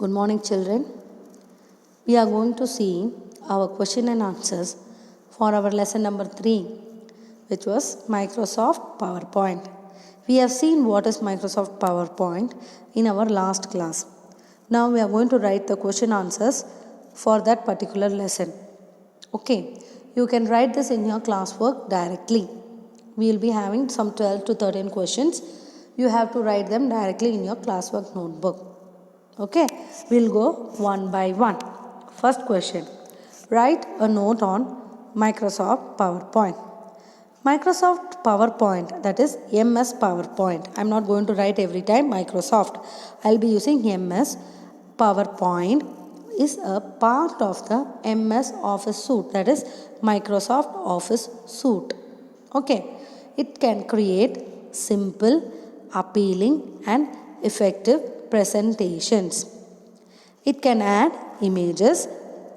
Good morning, children. We are going to see our question and answers for our lesson number 3, which was Microsoft PowerPoint. We have seen what is Microsoft PowerPoint in our last class. Now we are going to write the question answers for that particular lesson. Okay, you can write this in your classwork directly. We will be having some 12 to 13 questions. You have to write them directly in your classwork notebook. Okay, we'll go one by one. First question. Write a note on Microsoft PowerPoint. Microsoft PowerPoint, that is MS PowerPoint. I'm not going to write every time Microsoft. I'll be using MS PowerPoint is a part of the MS Office suite, that is Microsoft Office suite. Okay, it can create simple, appealing and effective presentations. It can add images,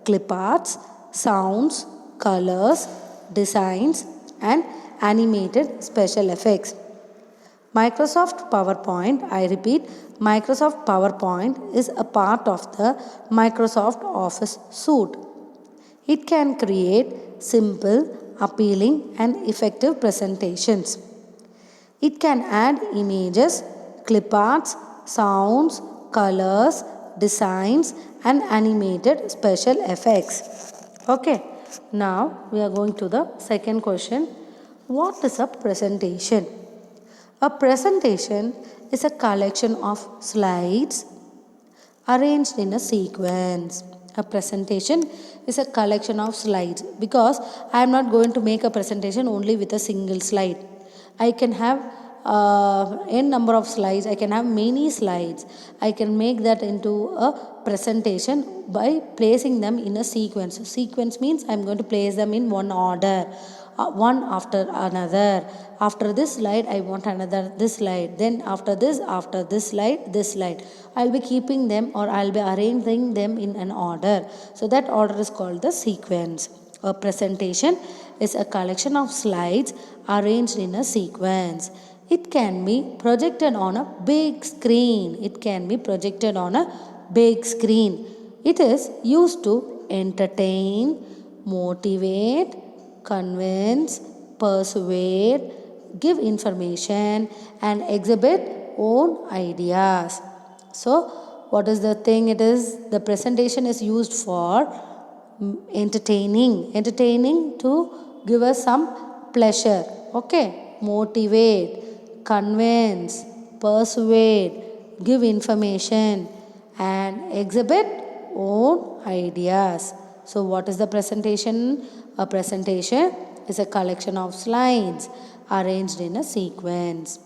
clip arts, sounds, colors, designs and animated special effects. Microsoft PowerPoint, I repeat, Microsoft PowerPoint is a part of the Microsoft Office suite. It can create simple, appealing and effective presentations. It can add images, clip arts, sounds, colors, designs and animated special effects. Okay, now we are going to the second question. What is a presentation? A presentation is a collection of slides arranged in a sequence. A presentation is a collection of slides because I am not going to make a presentation only with a single slide. I can have n number of slides. I can have many slides. I can make that into a presentation by placing them in a sequence. Sequence means I am going to place them in one order, one after another. After this slide, I want another this slide. Then after this slide, this slide. I'll be keeping them or I'll be arranging them in an order. So that order is called the sequence. A presentation is a collection of slides arranged in a sequence. It can be projected on a big screen. It can be projected on a big screen. It is used to entertain, motivate, convince, persuade, give information and exhibit own ideas. So, what is the thing it is? The presentation is used for entertaining to give us some pleasure. Okay, motivate, convince, persuade, give information and exhibit own ideas. So what is the presentation? A presentation is a collection of slides arranged in a sequence.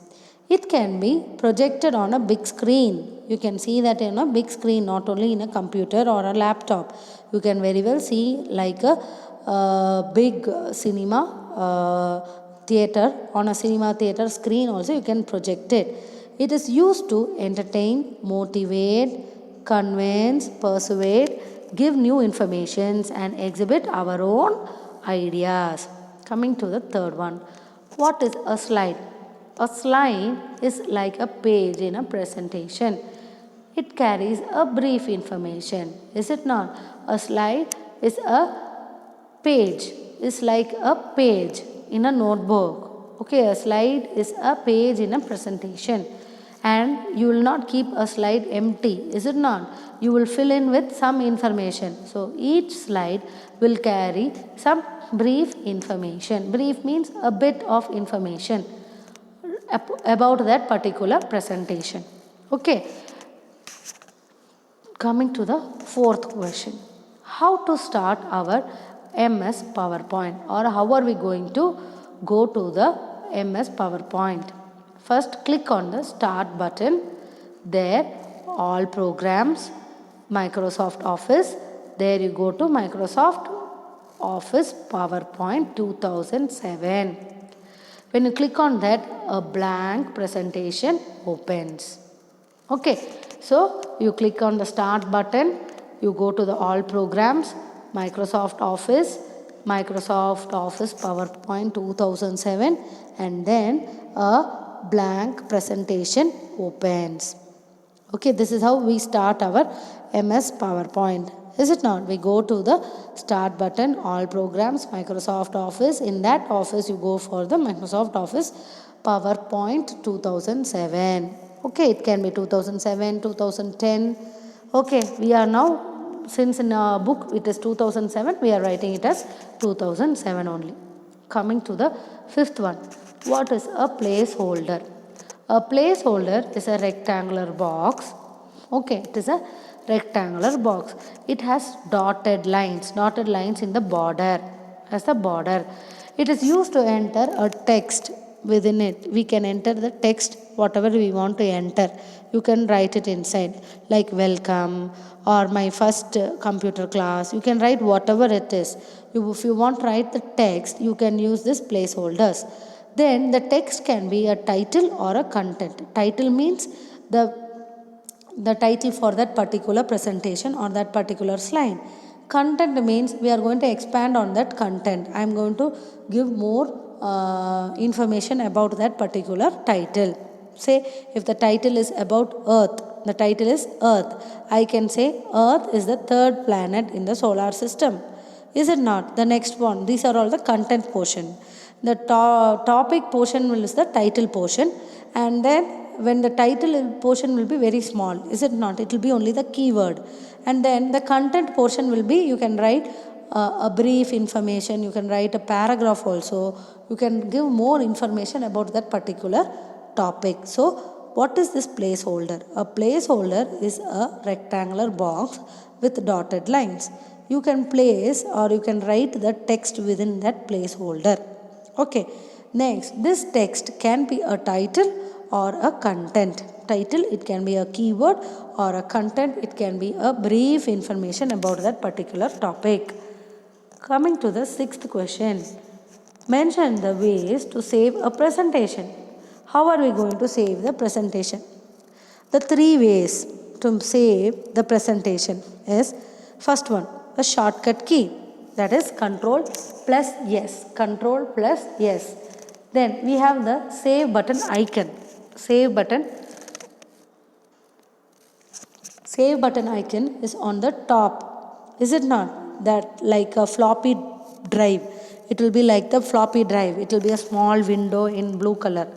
It can be projected on a big screen. You can see that in a big screen, not only in a computer or a laptop. You can very well see like a big cinema theater. On a cinema theater screen also you can project it. It is used to entertain, motivate, convince, persuade, give new informations and exhibit our own ideas. Coming to the third one. What is a slide? A slide is like a page in a presentation. It carries a brief information. Is it not? A slide is a page. Is like a page in a notebook. Okay, a slide is a page in a presentation. And you will not keep a slide empty. Is it not? You will fill in with some information. So each slide will carry some brief information. Brief means a bit of information about that particular presentation. Okay. Coming to the fourth question. How to start our MS PowerPoint or how are we going to go to the MS PowerPoint? First click on the start button. There all programs, Microsoft Office. There you go to Microsoft Office PowerPoint 2007. When you click on that, a blank presentation opens. Okay, so you click on the start button, you go to the all programs, Microsoft Office PowerPoint 2007 and then a blank presentation opens. Okay, this is how we start our MS PowerPoint. Is it not? We go to the start button, all programs, Microsoft Office. In that office, you go for the Microsoft Office PowerPoint 2007. Okay, it can be 2007, 2010. Okay, we are now, since in our book it is 2007, we are writing it as 2007 only. Coming to the fifth one. What is a placeholder? A placeholder is a rectangular box. Okay, it is a rectangular box. It has dotted lines in the border, as the border. It is used to enter a text within it. We can enter the text whatever we want to enter. You can write it inside, like welcome or my first computer class. You can write whatever it is. If you want to write the text, you can use this placeholders. Then the text can be a title or a content. Title means the title for that particular presentation or that particular slide. Content means we are going to expand on that content. I am going to give more information about that particular title. Say if the title is about Earth, the title is Earth. I can say Earth is the third planet in the solar system. Is it not? The next one. These are all the content portion. The topic portion is the title portion, and then when the title portion will be very small, is it not? It will be only the keyword, and then the content portion will be, you can write a brief information, you can write a paragraph also, you can give more information about that particular topic. So what is this placeholder? A placeholder is a rectangular box with dotted lines. You can place or you can write the text within that placeholder. Okay, next, this text can be a title or a content. Title, it can be a keyword, or a content, it can be a brief information about that particular topic. Coming to the sixth question. Mention the ways to save a presentation. How are we going to save the presentation? The three ways to save the presentation is, first one, a shortcut key, that is Control plus yes. Control plus yes. Then we have the save button icon. Save button icon is on the top. Is it not? That like a floppy drive. It will be like the floppy drive. It will be a small window in blue color.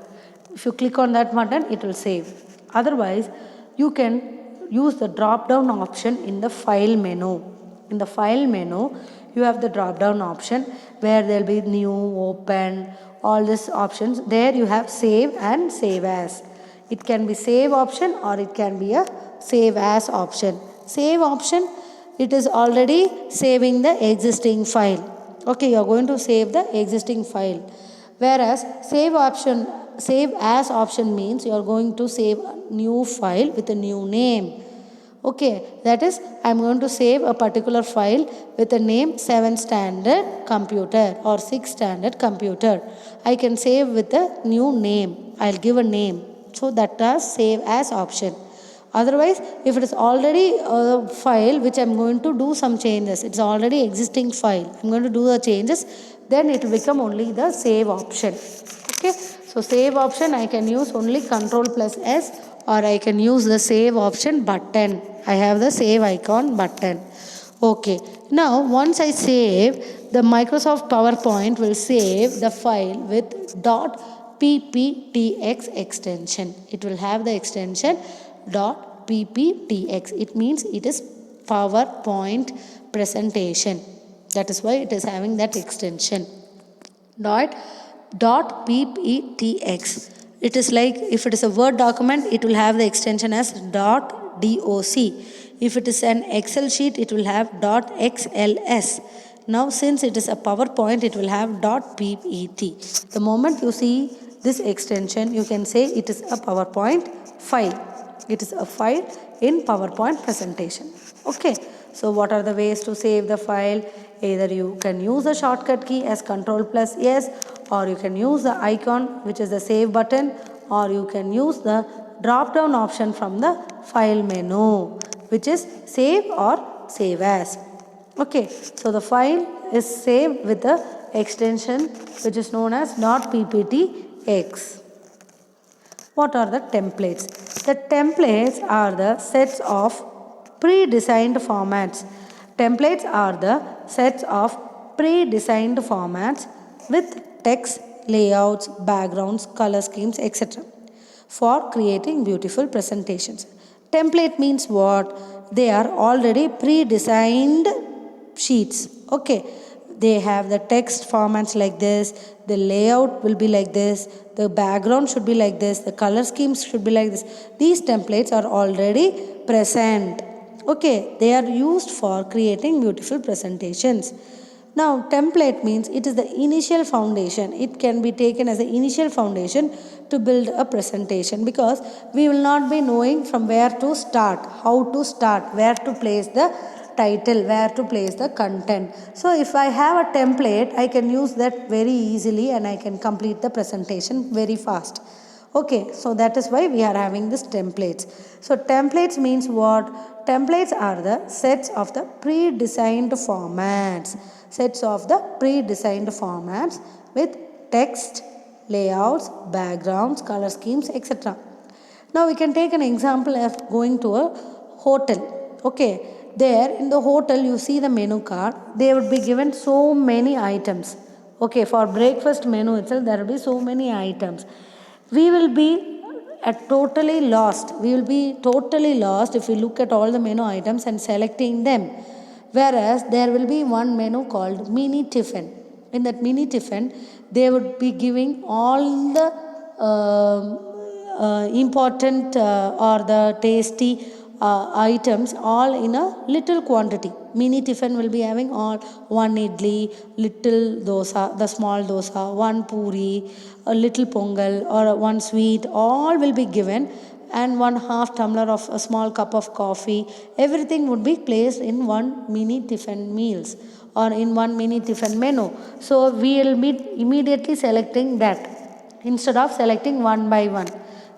If you click on that button, it will save. Otherwise, you can use the drop down option in the file menu. In the file menu, you have the drop down option where there will be new, open, all these options. There you have save and save as. It can be save option or it can be a save as option. Save option, it is already saving the existing file. Okay, you are going to save the existing file. Whereas save as option means you are going to save a new file with a new name. Okay, that is, I am going to save a particular file with the name 7 standard computer or 6 standard computer. I can save with a new name. I will give a name. So that does save as option. Otherwise, if it is already a file which I am going to do some changes, it is already existing file, I am going to do the changes, then it will become only the save option. Okay, so save option I can use only Control plus S, or I can use the save option button. I have the save icon button. Okay, now once I save, the Microsoft PowerPoint will save the file with .pptx extension. It will have the extension .pptx. It means it is PowerPoint presentation. That is why it is having that extension. .pptx. It is like if it is a Word document, it will have the extension as .doc. If it is an Excel sheet, it will have .xls. Now since it is a PowerPoint, it will have .ppt. The moment you see this extension, you can say it is a PowerPoint file. It is a file in PowerPoint presentation. Okay. So what are the ways to save the file? Either you can use the shortcut key as Control plus S, or you can use the icon which is the save button, or you can use the drop down option from the file menu which is save or save as. Okay, so the file is saved with the extension which is known as .pptx. What are the templates? The templates are the sets of pre-designed formats. Templates are the sets of pre-designed formats with text, layouts, backgrounds, color schemes, etc. for creating beautiful presentations. Template means what? They are already pre-designed sheets. Okay, they have the text formats like this, the layout will be like this, the background should be like this, the color schemes should be like this. These templates are already present. Okay, they are used for creating beautiful presentations. Now, template means it is the initial foundation. It can be taken as the initial foundation to build a presentation, because we will not be knowing from where to start, how to start, where to place the title, where to place the content. So if I have a template, I can use that very easily and I can complete the presentation very fast. Okay, so that is why we are having this templates. So templates means what? Templates are the sets of the pre-designed formats. Sets of the pre-designed formats with text, layouts, backgrounds, color schemes, etc. Now we can take an example of going to a hotel. Okay, there in the hotel you see the menu card. They would be given so many items. Okay, for breakfast menu itself there will be so many items. We will be totally lost. We will be totally lost if we look at all the menu items and selecting them. Whereas there will be one menu called mini tiffin. In that mini tiffin, they would be giving all the important or the tasty items all in a little quantity. Mini tiffin will be having all one idli, little dosa, the small dosa, one puri, a little pongal or one sweet, all will be given, and one half tumbler of a small cup of coffee. Everything would be placed in one mini tiffin meals or in one mini tiffin menu. So we will be immediately selecting that instead of selecting one by one.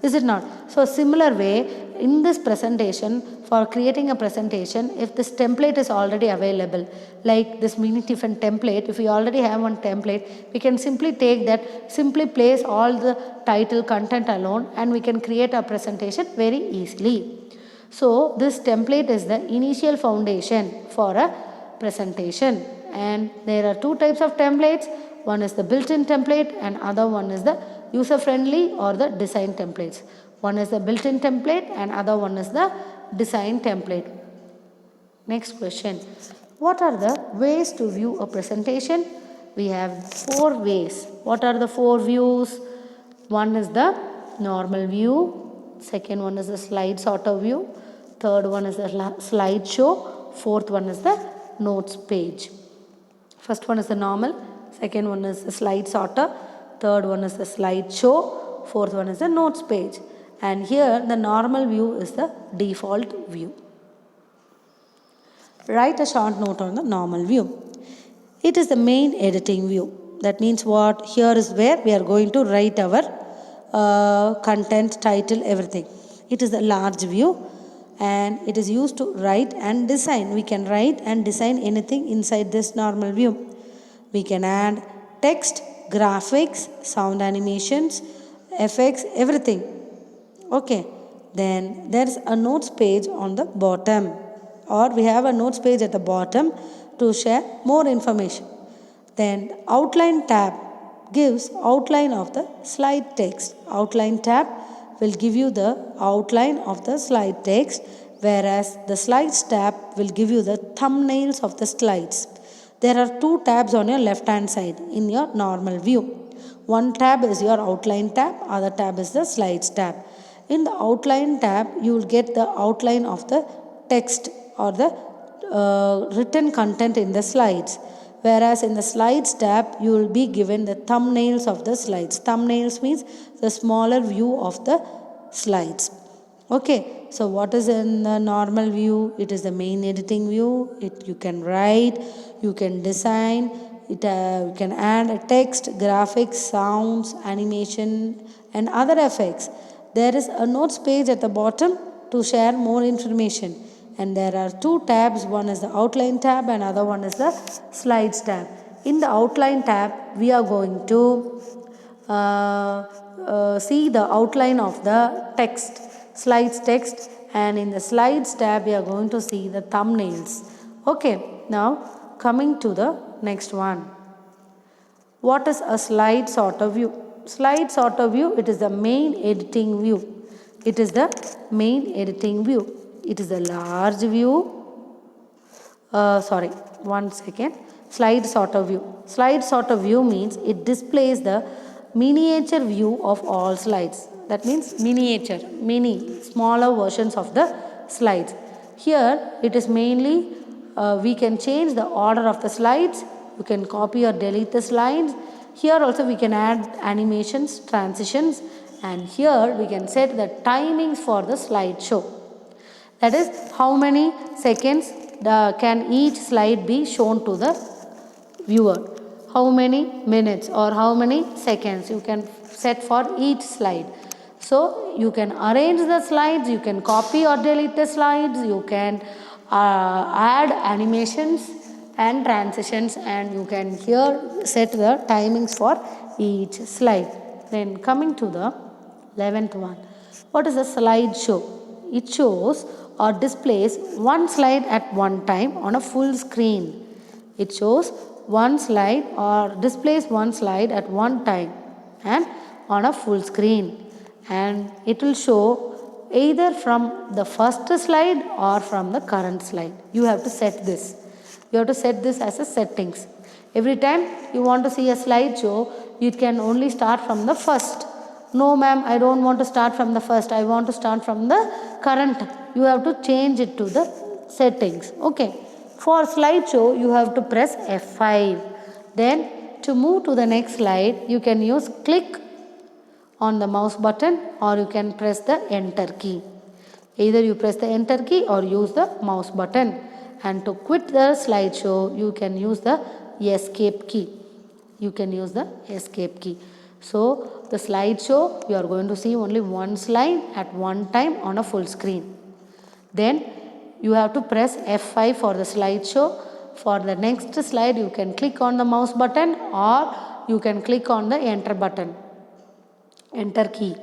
Is it not? So similar way, in this presentation, for creating a presentation, if this template is already available, like this mini tiffin template, if we already have one template, we can simply take that, simply place all the title content alone, and we can create a presentation very easily. So this template is the initial foundation for a presentation, and there are two types of templates. One is the built-in template and other one is the user-friendly or the design templates. One is the built-in template and other one is the design template. Next question. What are the ways to view a presentation? We have 4 ways. What are the 4 views? One is the normal view. Second one is the slide sorter view. Third one is the slideshow. Fourth one is the notes page. First one is the normal. Second one is the slide sorter. Third one is the slideshow. Fourth one is the notes page. And here the normal view is the default view. Write a short note on the normal view. It is the main editing view. That means what? Here is where we are going to write our content, title, everything. It is the large view and it is used to write and design. We can write and design anything inside this normal view. We can add text, graphics, sound animations, effects, everything. Okay, then there is a notes page on the bottom, or we have a notes page at the bottom to share more information. Then the outline tab gives outline of the slide text. Outline tab will give you the outline of the slide text, whereas the slides tab will give you the thumbnails of the slides. There are 2 tabs on your left hand side in your normal view. One tab is your outline tab, other tab is the slides tab. In the outline tab, you will get the outline of the text or the written content in the slides. Whereas in the slides tab, you will be given the thumbnails of the slides. Thumbnails means the smaller view of the slides. Okay, so what is in the normal view? It is the main editing view. You can write, you can design, you can add a text, graphics, sounds, animation and other effects. There is a notes page at the bottom to share more information. And there are 2 tabs. One is the outline tab and other one is the slides tab. In the outline tab, we are going to see the outline of the text, slides text, and in the slides tab we are going to see the thumbnails. Okay, now coming to the next one. What is a slide sorter view? Slide sorter view, it is the main editing view. It is the main editing view. It is a large view. Sorry, one second. Slide sorter view. Slide sorter view means it displays the miniature view of all slides. That means miniature, mini, smaller versions of the slides. Here it is mainly we can change the order of the slides. You can copy or delete the slides. Here also we can add animations, transitions, and here we can set the timings for the slideshow. That is how many seconds can each slide be shown to the viewer. How many minutes or how many seconds you can set for each slide. So you can arrange the slides, you can copy or delete the slides, you can add animations and transitions, and you can here set the timings for each slide. Then coming to the 11th one. What is a slideshow? It shows or displays one slide at one time on a full screen. It shows one slide or displays one slide at one time and on a full screen, and it will show either from the first slide or from the current slide. You have to set this. You have to set this as a settings. Every time you want to see a slideshow, you can only start from the first. No ma'am, I don't want to start from the first. I want to start from the current. You have to change it to the settings. Okay. For slideshow, you have to press F5. Then to move to the next slide, you can use click on the mouse button or you can press the enter key. Either you press the enter key or use the mouse button. And to quit the slideshow, you can use the escape key. You can use the escape key. So the slideshow, you are going to see only one slide at one time on a full screen. Then you have to press F5 for the slideshow. For the next slide, you can click on the mouse button or you can click on the enter button, enter key.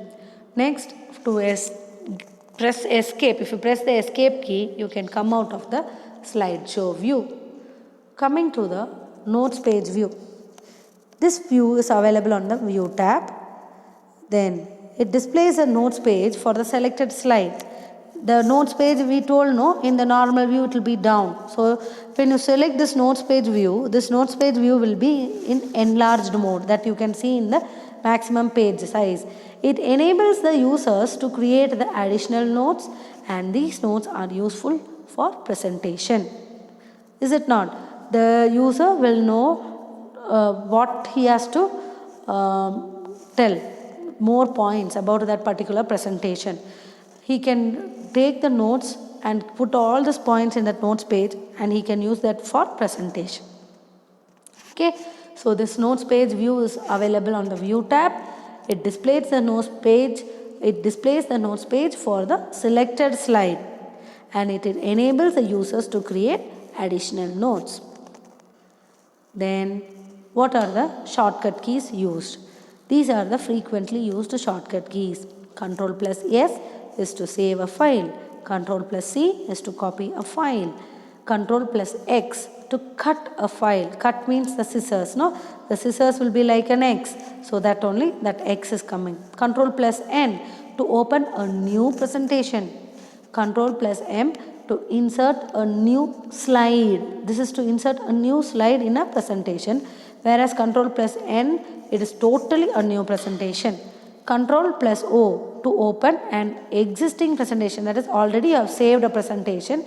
Next, to press escape. If you press the escape key, you can come out of the slideshow view. Coming to the notes page view. This view is available on the view tab. Then it displays a notes page for the selected slide. The notes page we told no, in the normal view it will be down. So when you select this notes page view will be in enlarged mode, that you can see in the maximum page size. It enables the users to create the additional notes, and these notes are useful for presentation. Is it not? The user will know what he has to tell, more points about that particular presentation. He can take the notes and put all these points in that notes page, and he can use that for presentation. Okay, so this notes page view is available on the view tab. It displays the notes page. It displays the notes page for the selected slide, and it enables the users to create additional notes. Then what are the shortcut keys used? These are the frequently used shortcut keys. Ctrl+S is to save a file. Ctrl+C is to copy a file. Ctrl+X to cut a file. Cut means the scissors, no? The scissors will be like an X. So that only that X is coming. Ctrl+N to open a new presentation. Ctrl+M to insert a new slide. This is to insert a new slide in a presentation. Whereas Ctrl+N, it is totally a new presentation. Ctrl+O to open an existing presentation, that is already you have saved a presentation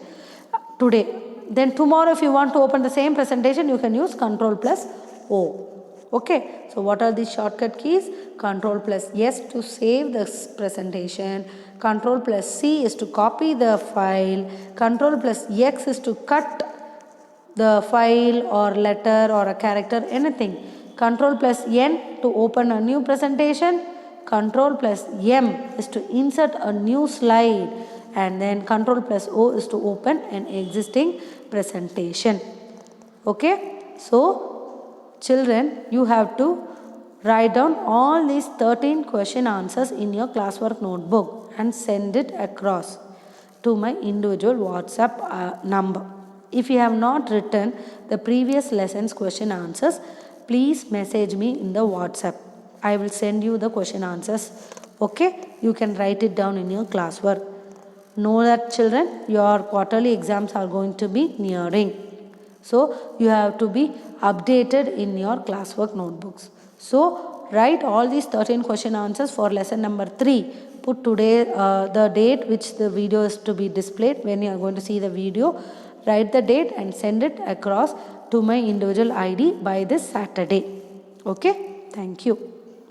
today. Then tomorrow if you want to open the same presentation, you can use Ctrl+O. Okay, so what are these shortcut keys? Ctrl+S to save this presentation. Ctrl+C is to copy the file. Ctrl+X is to cut the file or letter or a character, anything. Ctrl+N to open a new presentation. Ctrl+M is to insert a new slide, and then Ctrl+O is to open an existing presentation. Okay, so children, you have to Write down all these 13 question answers in your classwork notebook and send it across to my individual WhatsApp number. If you have not written the previous lessons question answers, please message me in the WhatsApp. I will send you the question answers. Okay, you can write it down in your classwork. Know that children, your quarterly exams are going to be nearing. So you have to be updated in your classwork notebooks. So write all these 13 question answers for lesson number 3. Put today the date which the video is to be displayed when you are going to see the video. Write the date and send it across to my individual ID by this Saturday. Okay, thank you.